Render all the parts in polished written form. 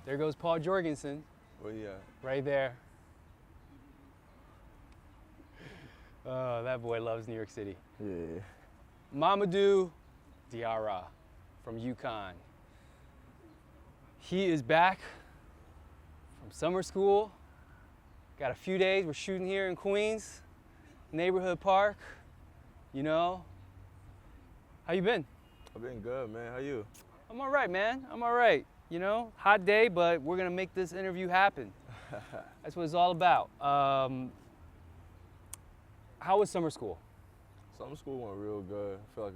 There goes Paul Jorgensen. Where you at? Right there. Oh, that boy loves New York City. Yeah. Mamadou Diarra from UConn. He is back from summer school. Got a few days. We're shooting here in Queens, neighborhood park. You know. How you been? I've been good, man. How you? I'm all right, man. I'm all right. You know, hot day, but we're gonna make this interview happen. That's what it's all about. How was summer school? Summer school went real good. I feel like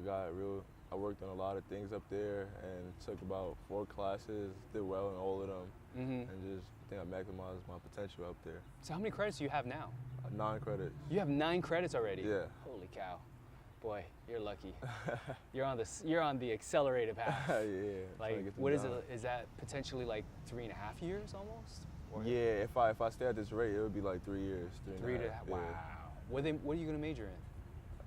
I worked on a lot of things up there and took about 4 classes, did well in all of them, and just I think I maximized my potential up there. So how many credits do you have now? 9 credits. You have 9 credits already? Yeah. Holy cow. Boy, you're lucky. You're on the accelerated path. Yeah. Like, what is it? Is that potentially like 3.5 years almost? Or yeah, if I stay at this rate, it would be like 3 years. 3.5. Wow. Yeah. What are you gonna major in?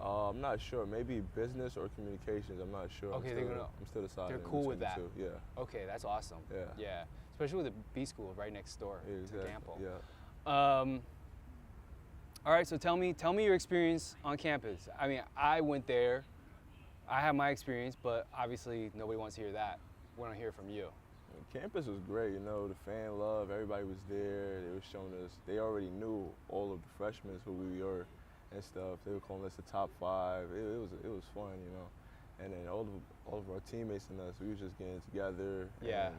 I'm not sure. Maybe business or communications. I'm not sure. Okay, I'm still deciding. They're cool with that. Yeah. Okay, that's awesome. Yeah. Yeah. Especially with the B school right next door Yeah, exactly. to Gamble. Yeah. All right, so tell me your experience on campus. I mean, I went there. I had my experience, but obviously nobody wants to hear that. We want to hear from you. Campus was great, you know, the fan love, everybody was there. They were showing us, they already knew all of the freshmen who we were and stuff. They were calling us the top 5. It was fun, you know. And then all of our teammates and us, we were just getting together and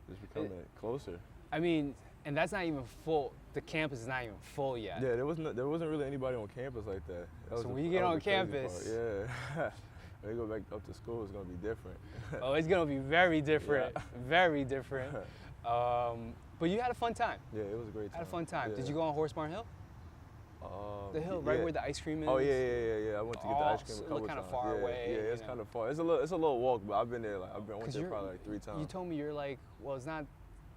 just becoming closer. I mean, and that's not even full. The campus is not even full yet. Yeah, there wasn't really anybody on campus like that. So when you get on campus, yeah. When you go back up to school, it's gonna be different. Oh, it's gonna be very different, yeah. very different. But you had a fun time. Yeah, it was a great time. Had a fun time. Yeah. Did you go on Horse Barn Hill? The hill, right where the ice cream is? Oh yeah. I went to get the ice cream a couple look kind times. of far away. Yeah, it's kind of far. It's a little walk, but I've been there. Like I went there probably like 3 times. You told me you're like, well, it's not.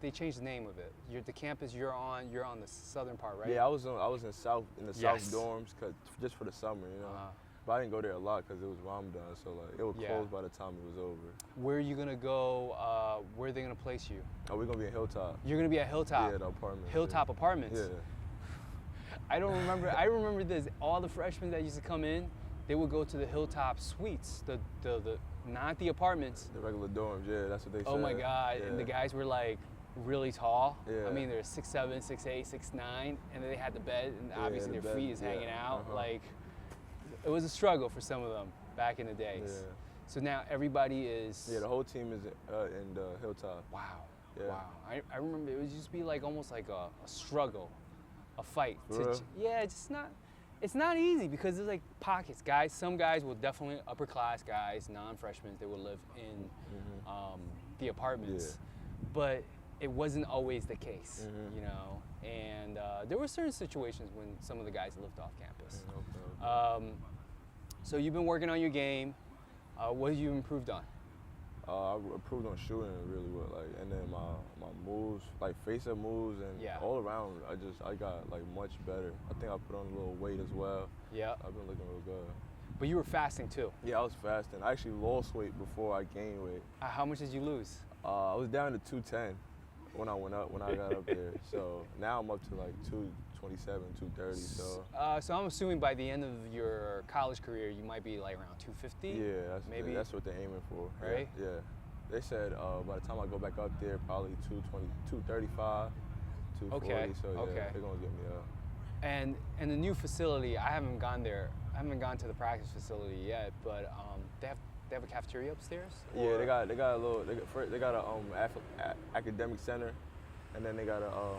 They changed the name of it. The campus you're on the southern part, right? Yeah, I was in the south dorms just for the summer, you know. But I didn't go there a lot because it was Ramadan, so like it was closed by the time it was over. Where are you gonna go? Where are they gonna place you? Oh, we're gonna be at Hilltop. You're gonna be at Hilltop. Yeah, the apartments. Hilltop Apartments. Yeah. I don't remember. I remember this. All the freshmen that used to come in, they would go to the Hilltop Suites, the not the apartments. The regular dorms. Yeah, that's what they said. Oh my God! Yeah. And the guys were like really tall. Yeah. I mean, they're 6'7", 6'8", 6'9", and then they had the bed, and obviously their feet is hanging out. Like, it was a struggle for some of them back in the days. Yeah. So now everybody is. Yeah, the whole team is in the Hilltop. Wow. Yeah. Wow. I remember it would just be like almost like a struggle, a fight. Yeah, it's not easy because there's like pockets. Some guys will definitely, upper class guys, non-freshmen, they will live in the apartments. Yeah. But it wasn't always the case, you know. And there were certain situations when some of the guys lived off campus. So you've been working on your game. What have you improved on? I improved on shooting really well, like, and then my moves, like face-up moves, and all around, I got like much better. I think I put on a little weight as well. Yeah. I've been looking real good. But you were fasting too. Yeah, I was fasting. I actually lost weight before I gained weight. How much did you lose? I was down to 210 when I got up there. So now I'm up to like 227, 230. So I'm assuming by the end of your college career, you might be like around 250. Yeah, that's what they're aiming for. Right? Yeah. They said by the time I go back up there, probably 220, 235, 240. Okay. So yeah, they're gonna get me up. And the new facility, I haven't gone there. I haven't gone to the practice facility yet, but they have a cafeteria upstairs? Yeah, they got a academic center, and then they got a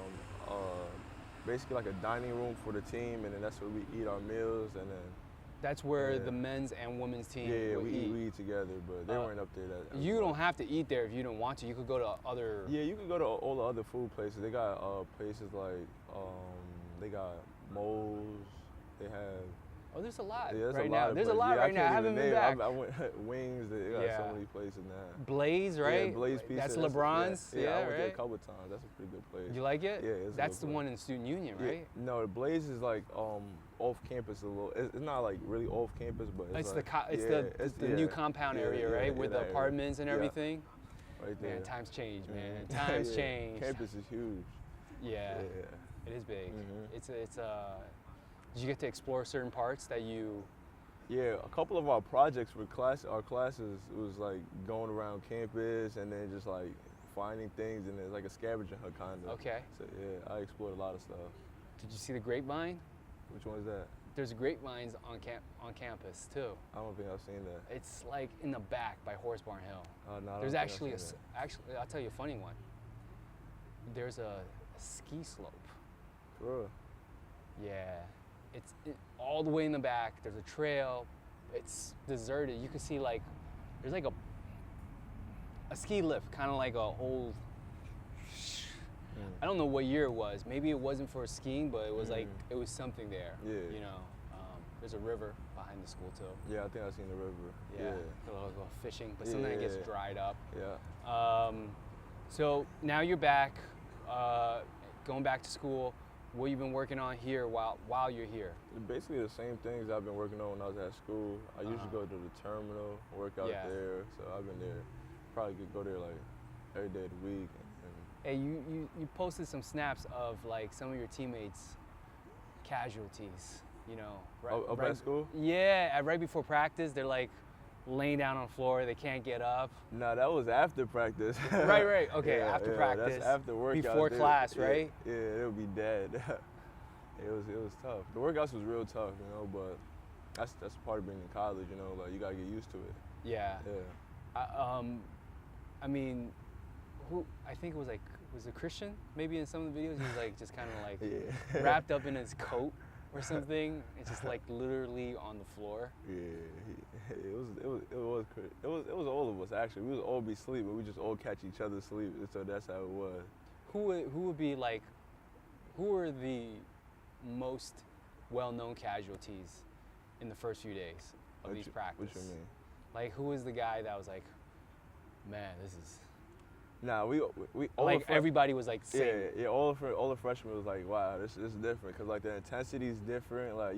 basically like a dining room for the team, and then that's where we eat our meals, and then that's where the men's and women's team we eat together, but they weren't up there. You don't have to eat there if you don't want to. You could go to other. Yeah, you could go to all the other food places. They got places like they got Moe's. They have. Oh, there's a lot right right now. There's a lot right now. I haven't been back. I went Wings. They got so many places now. Blaze, right? Yeah, Blaze Pizza. That's LeBron's. Yeah, I went right? there a couple of times. That's a pretty good place. You like it? Yeah, that's the one in Student Union, right? Yeah. No, the Blaze is like off campus a little. It's not like really off campus, but it's the new compound area, right? With the apartments and everything. right there. Man, times change, man. Mhm. Times Yeah. change. Campus is huge. Yeah, Yeah. it is big. Mhm. It's did you get to explore certain parts that you? Yeah, a couple of our projects with our classes was like going around campus and then just like finding things, and it's like a scavenger hunt kind of. Okay. So yeah, I explored a lot of stuff. Did you see the grapevine? Which one is that? There's grapevines on campus too. I don't think I've seen that. It's like in the back by Horse Barn Hill. No, I don't There's think I've actually seen actually I'll tell you a funny one. There's a ski slope. that. For real? Yeah, it's all the way in the back. There's a trail. It's deserted. You can see like there's like a ski lift, kind of like a old. I don't know what year it was. Maybe it wasn't for skiing, but it was like it was something there. Yeah. You know, there's a river behind the school too. Yeah, I think I've seen the river. Yeah. A little fishing, but sometimes it gets Yeah. dried up. Yeah. So now you're back, going back to school. What you been working on here while you're here? Basically the same things I've been working on when I was at school. I usually go to the terminal, work out Yeah. there. So I've been there. Probably could go there like every day of the week. Hey, you posted some snaps of like some of your teammates' casualties. You know, Up at school? Yeah, right before practice, they're like laying down on the floor. They can't get up. No, that was after practice. Right. Okay, Yeah, after yeah, practice. That's after workouts. Before class, right? Yeah, it would be dead. It was tough. The workouts was real tough, you know, but that's part of being in college, you know, like you gotta get used to it. Yeah. Yeah. I mean, I think it was it Christian? Maybe in some of the videos, he was like just kind of like Yeah. wrapped up in his coat or something. It's just like literally on the floor. Yeah, it was all of us actually. We was all be asleep, but we just all catch each other asleep. So that's how it was. Who would be like? Who are the most well-known casualties in the first few days of these practices? What you mean? Like, who was the guy that was like, man, this is. Nah, we all Like everybody was like yeah, saying. yeah. All the freshmen was like, wow, this is different, cause like the intensity is different. Like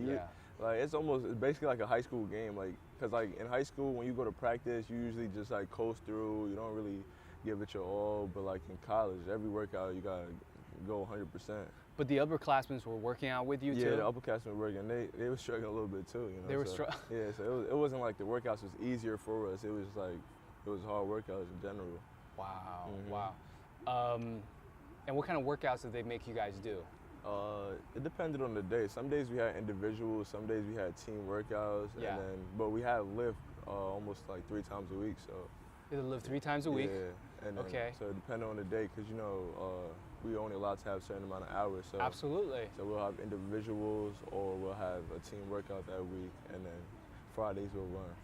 like it's basically like a high school game. Like, cause like in high school when you go to practice, you usually just like coast through. You don't really give it your all. But like in college, every workout you gotta go 100%. But the upperclassmen were working out with you too. Yeah, the upperclassmen were working. They were struggling a little bit too. You know. They were so, struggling. Yeah, so it wasn't like the workouts was easier for us. It was like it was hard workouts in general. Wow, Mhm. wow. And what kind of workouts did they make you guys do? It depended on the day. Some days we had individuals, some days we had team workouts, Yeah. but we had lift almost like 3 times a week. So They live 3 times a week. Yeah, and then, Okay. So it depended on the day, cause you know we only allowed to have a certain amount of hours. So Absolutely. So we'll have individuals or we'll have a team workout that week, and then Fridays we'll run.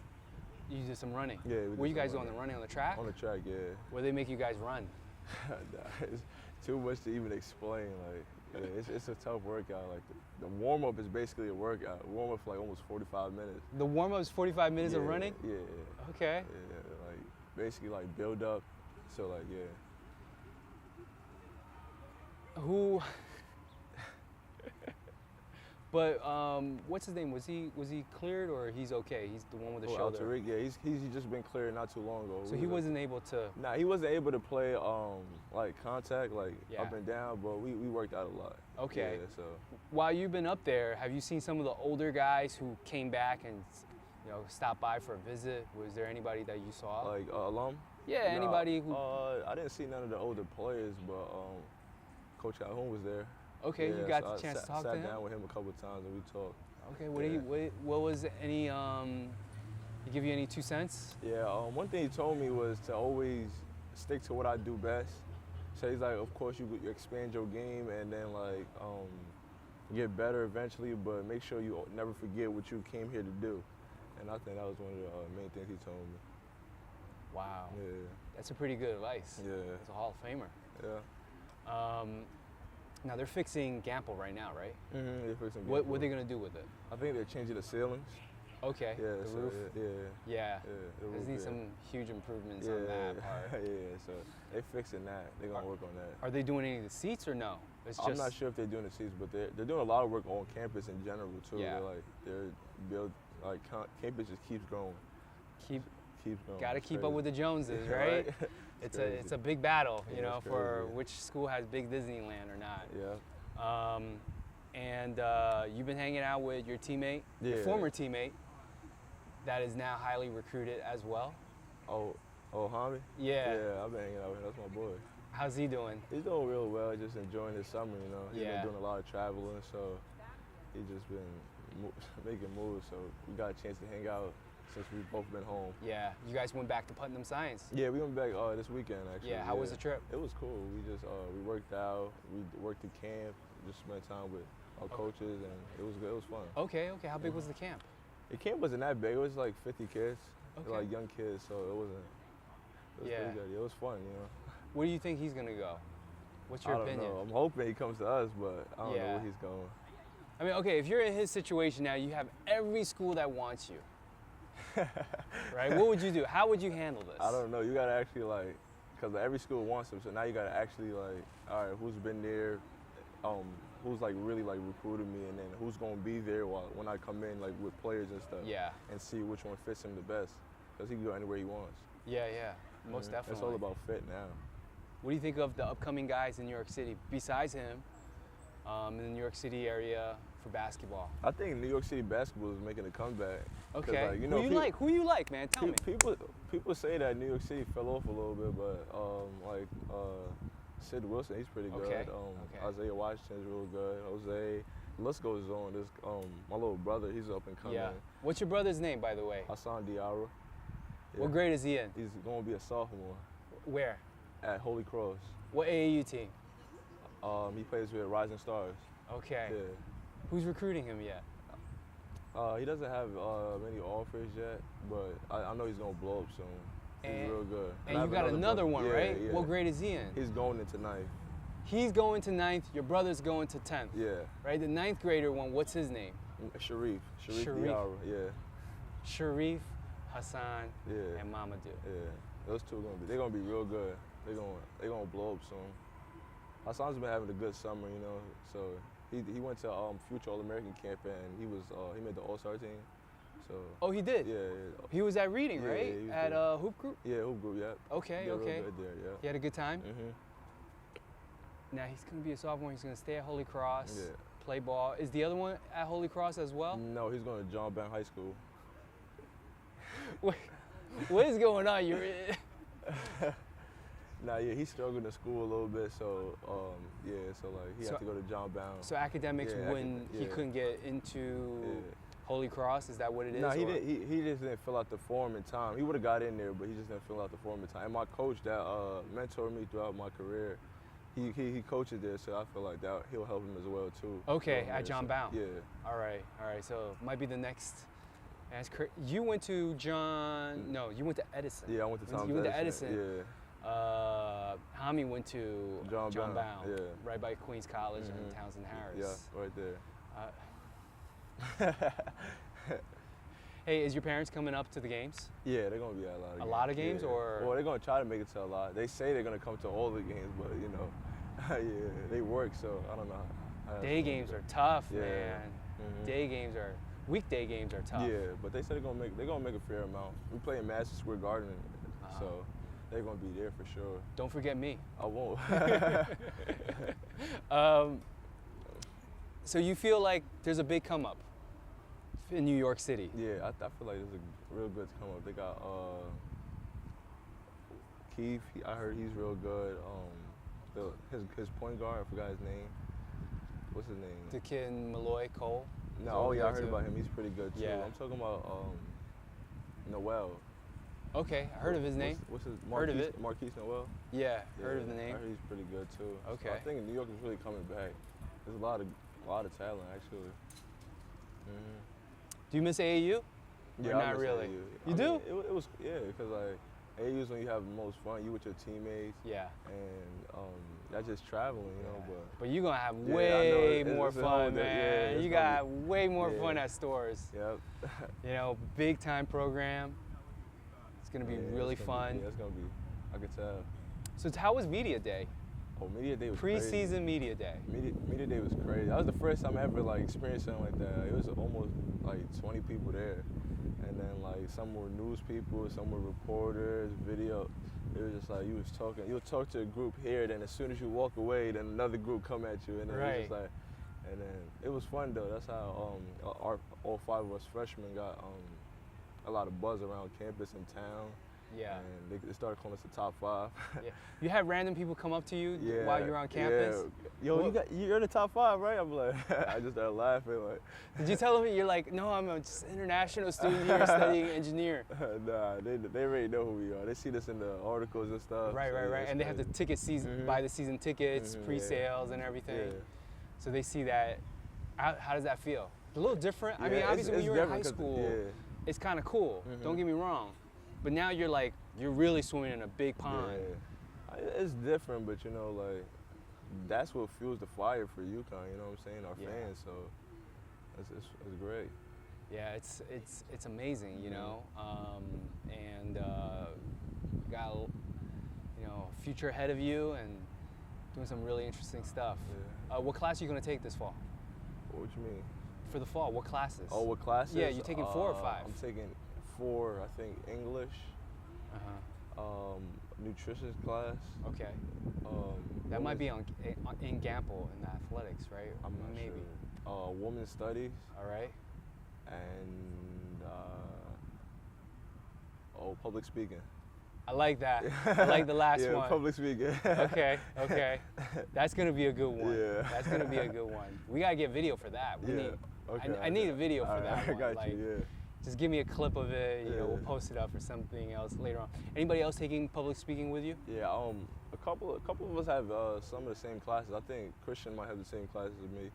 You did some running. Yeah. Were you guys doing the running on the track? On the track, yeah. Where they make you guys run? It's too much to even explain. Like, yeah, it's a tough workout. Like the warm up is basically a workout. Warm up for like almost 45 minutes. The warm up is 45 minutes of running? Yeah. Okay. Yeah, like basically like build up. So like yeah. Who? But what's his name? Was he cleared or he's okay? He's the one with the shoulder. Tariq, yeah, he's just been cleared not too long ago. So he wasn't able to. Nah, he wasn't able to play like contact, like Yeah. up and down, but we worked out a lot. Okay. Yeah, so While you've been up there, have you seen some of the older guys who came back and stopped by for a visit? Was there anybody that you saw? like alum? Yeah, anybody who. I didn't see none of the older players, but Coach Calhoun was there. Okay, Yeah, you got so the chance to talk I to sat him. down with him a couple of times and we talked. Okay, what was any? He give you any 2 cents? Yeah, one thing he told me was to always stick to what I do best. So he's like, of course you expand your game and then like get better eventually, but make sure you never forget what you came here to do. And I think that was one of the main things he told me. Wow. Yeah. That's a pretty good advice. Yeah. It's a Hall of Famer. Yeah. Now they're fixing Gamble right now, right? Mm-hmm. They're fixing What Gamble. are they gonna do with it? I think they're changing the ceilings. Okay. Yeah. The so roof. Yeah. Yeah. The There's roof, need yeah. some huge improvements Yeah. on that part. Yeah. So they fixing that. They're gonna work on that. Are they doing any of the seats or no? It's I'm not sure if they're doing the seats, but they're doing a lot of work on campus in general too. Yeah. They're build campus just keeps growing. keeps going. Got to It's keep up crazy. with the Joneses, Yeah, right? right? It's a big battle, you Yeah, know, it's for crazy. which school has big Disneyland or not. Yeah. And you've been hanging out with your teammate, your Yeah. former teammate, that is now highly recruited as well. Oh, Hamidou? Yeah. Yeah, I've been hanging out with him. That's my boy. How's he doing? He's doing real well, just enjoying his summer, you know. He's Yeah. been doing a lot of traveling, so he's just been making moves. So we got a chance to hang out since we've both been home. Yeah. You guys went back to Putnam Science. Yeah, we went back this weekend, actually. Yeah. How was the trip? It was cool. We just we worked out, we worked at camp, just spent time with our coaches, and it was good. It was fun. Okay. How big was the camp? The camp wasn't that big. It was like 50 kids, Okay. like young kids, so it was Yeah. pretty good. It was fun, you know. Where do you think he's gonna go? What's your I don't opinion? know. I'm hoping he comes to us, but I don't know Yeah. where he's going. I mean, okay, if you're in his situation now, you have every school that wants you, right? What would you do? How would you handle this? I don't know. You gotta actually like, cause every school wants him, so now you gotta actually like, all right, who's been there, who's like really like recruited me, and then who's gonna be there when I come in like with players and stuff. Yeah. And see which one fits him the best, cause he can go anywhere he wants. Yeah. Most Mhm. definitely. It's all about fit now. What do you think of the upcoming guys in New York City, besides him, in the New York City area for basketball? I think New York City basketball is making a comeback. 'Cause, Okay. like, you know, Who you like, man? Tell me. People say that New York City fell off a little bit, but Sid Wilson, he's pretty good. Okay. Isaiah Washington's real good. Jose, the list goes on. There's my little brother, he's up and coming. Yeah. What's your brother's name, by the way? Hassan Diarra. Yeah. What grade is he in? He's going to be a sophomore Where? at Holy Cross. What AAU team? He plays with Rising Stars. Okay. Yeah. Who's recruiting him yet? He doesn't have many offers yet, but I know he's going to blow up soon. He's real good. And I you have got another brother. one, Yeah, right? yeah. What grade is he in? He's going into ninth. He's going to 9th, your brother's going to 10th. Yeah. Right? The 9th grader one, what's his name? Sharif Sharif. Diarra, yeah. Sharif, Hassan, Yeah. and Mamadou. Yeah. Those two they're gonna be real good. They're gonna blow up soon. Hassan's been having a good summer, you know. So he went to Future All-American camp and he made the All-Star team. So Oh, he did? yeah. He was at Reading, Yeah, right? he was At there. Hoop Group? Yeah, hoop group, yeah. Okay, They're okay. real good there, yeah. He had a good time? Mhm. Now he's going to be a sophomore. He's going to stay at Holy Cross, Yeah. play ball. Is the other one at Holy Cross as well? No, he's going to John Brown High School. Wait, what is going on? You're Nah, yeah, he's struggling in school a little bit, so yeah, so like he So- had to go to John Brown. so academics Yeah, when he yeah. couldn't get into Yeah. Holy Cross. Is that what it is? No, he or- didn't. He just didn't fill out the form in time. He would have got in there, but he just didn't fill out the form in time. And my coach that mentored me throughout my career, he coaches there, so I feel like that he'll help him as well too. Okay, So, at yeah, John so- Brown. Yeah. All right. So might be the next. You went to John. No, you went to Edison. Yeah, I went to Thomas You went to Edison. Yeah. Hami went to John Brown, Brown, yeah. right by Queens College and Mhm. Townsend Harris. Yeah, right Uh, there. hey, is your parents coming up to the games? Yeah, they're gonna be at a lot of games. A lot of games, Yeah. or- Well, they're gonna try to make it to a lot. They say they're gonna come to all the games, but you know, yeah, they work, so I don't know. how that's Day gonna games go. are tough, Yeah. man. Mhm. Weekday games are tough. Yeah, but they said they're gonna make a fair amount. We play in Madison Square Garden, Uh-huh. so they're gonna be there for sure. Don't forget me. I won't. So you feel like there's a big come up in New York City? Yeah, I feel like there's a real good come up. They got Keith. I heard he's real good. His point guard, I forgot his name. What's his name? The kid in Malloy, Cole? No, He's oh over yeah, I there heard too? about him. He's pretty good too. Yeah. I'm talking about Noel. Okay, I heard of his name. What's his? Heard of Marquise- it. Marquise Noel. Yeah, heard of the I name. heard he's pretty good too. So Okay. I think New York is really coming back. There's a lot of talent actually. Mhm. Do you miss AAU? Yeah, Or I not miss really? AAU. You I do? mean, it was because like AAU is when you have the most fun. You with your teammates Yeah. and that's just traveling, you know. But you're gonna have Yeah, I know. way It's- more it's a whole fun, di- yeah, man. it's You gonna got way more fun yeah. at stores. Yep. You know, big time program. It's gonna be Yeah, really it's gonna fun. Yeah, it's gonna be. I could tell. So how was media day Oh, media day was crazy. Preseason media day. Media day was crazy. That was the first time I ever like experienced something like that. It was almost like 20 people there, and then like some were news people, some were reporters, video. It was just like you would talk to a group here, then as soon as you walk away, then another group come at you, and then it was just like, and then it was fun though. That's how all 5 of us freshmen got a lot of buzz around campus and town. Yeah. And they started calling us the top 5. Yeah. You had random people come up to you Yeah, while you're on campus? Yeah. Yo, you're in the top 5, right? I'm like, I just started laughing. Like, did you tell them you're like, no, I'm a just international student here studying engineer? Nah, they already know who we are. They see this in the articles and stuff. Right, so right, yeah, right. And they have the ticket season, buy the season tickets, pre-sales, yeah. and everything. Yeah. So they see that. How does that feel? A little different. Yeah, I mean, obviously when you were in high different school, it's kind of cool. Don't get me wrong. But now you're really swimming in a big pond. Yeah. It's different, but you know, like, that's what fuels the fire for UConn, you know what I'm saying, our fans, so it's great. Yeah, it's amazing, you know, and got a future ahead of you and doing some really interesting stuff. Yeah. What class are you going to take this fall? What you mean? For the fall, what classes? Oh, what classes? Yeah, you're taking 4 or 5? I'm taking 4, I think, English, nutrition class. Okay. That might be in Gamble in the athletics, right? I'm not maybe. Sure. Women's studies. All right. And public speaking. I like that. I like the last yeah, one. Public speaking. Okay. That's gonna be a good one. Yeah. That's gonna be a good one. We gotta get video for that. I need a video for that one. I got you. Yeah. Just give me a clip of it. We'll post it up or something else later on. Anybody else taking public speaking with you? Yeah. A couple of us have some of the same classes. I think Christian might have the same classes as me.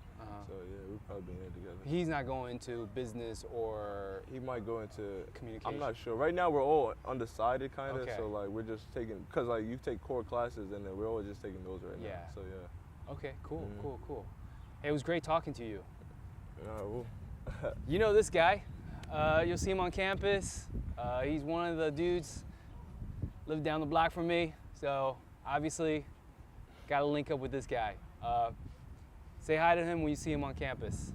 So yeah, we'll probably be in there together. He's not going into business or he might go into communication. I'm not sure. Right now we're all undecided kind of. Okay. So like we're just taking because like you take core classes and then we're all just taking those right now. So yeah. Okay. Cool. Cool. Hey, it was great talking to you. Well. You know this guy. You'll see him on campus. He's one of the dudes lived down the block from me. So obviously, got to link up with this guy. Say hi to him when you see him on campus.